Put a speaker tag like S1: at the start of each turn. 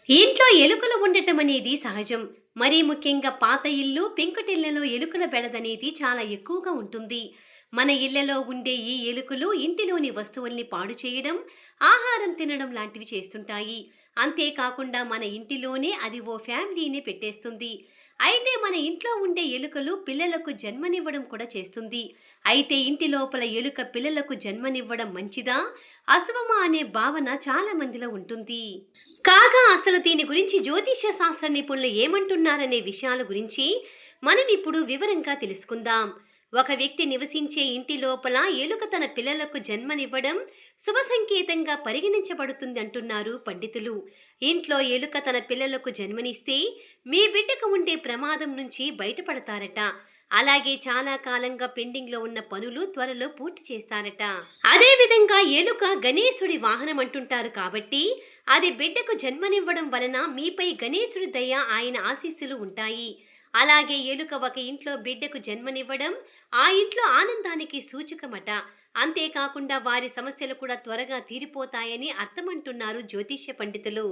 S1: ఇంట్లో ఎలుకలు ఉండటం అనేది సహజం. మరీ ముఖ్యంగా పాత ఇల్లు, పెంకుటిళ్లలో ఎలుకల బెడదనేది చాలా ఎక్కువగా ఉంటుంది. మన ఇళ్లలో ఉండే ఈ ఎలుకలు ఇంటిలోని వస్తువుల్ని పాడు చేయడం, ఆహారం తినడం లాంటివి చేస్తుంటాయి. అంతేకాకుండా మన ఇంటిలోనే అది ఓ ఫ్యామిలీనే పెట్టేస్తుంది. అయితే మన ఇంట్లో ఉండే ఎలుకలు పిల్లలకు జన్మనివ్వడం కూడా చేస్తుంది. అయితే ఇంటి లోపల ఎలుక పిల్లలకు జన్మనివ్వడం మంచిదా? అశుభమా అనే భావన చాలా మందిలో ఉంటుంది. కాగా అసలు దీని గురించి జ్యోతిష్య శాస్త్ర నిపుణులు ఏమంటున్నారనే విషయాల గురించి మనం ఇప్పుడు వివరంగా తెలుసుకుందాం. ఒక వ్యక్తి నివసించే ఇంటి లోపల ఎలుక తన పిల్లలకు జన్మనివ్వడం శుభ సంకేతంగా పరిగణించబడుతుంది అంటున్నారు పండితులు. ఇంట్లో ఎలుక తన పిల్లలకు జన్మనిస్తే మీ బిడ్డకు ఉండే ప్రమాదం నుంచి బయటపడతారట. అలాగే చాలా కాలంగా పెండింగ్లో ఉన్న పనులు త్వరలో పూర్తి చేస్తారట. అదే విధంగా ఎలుక గణేశుడి వాహనం అంటుంటారు కాబట్టి అది బిడ్డకు జన్మనివ్వడం వలన మీపై గణేశుడి దయ, ఆయన ఆశీస్సులు ఉంటాయి. అలాగే ఎలుక ఒక ఇంట్లో బిడ్డకు జన్మనివ్వడం ఆ ఇంట్లో ఆనందానికి సూచకమట. అంతేకాకుండా వారి సమస్యలు కూడా త్వరగా తీరిపోతాయని అర్థమంటున్నారు జ్యోతిష్య పండితులు.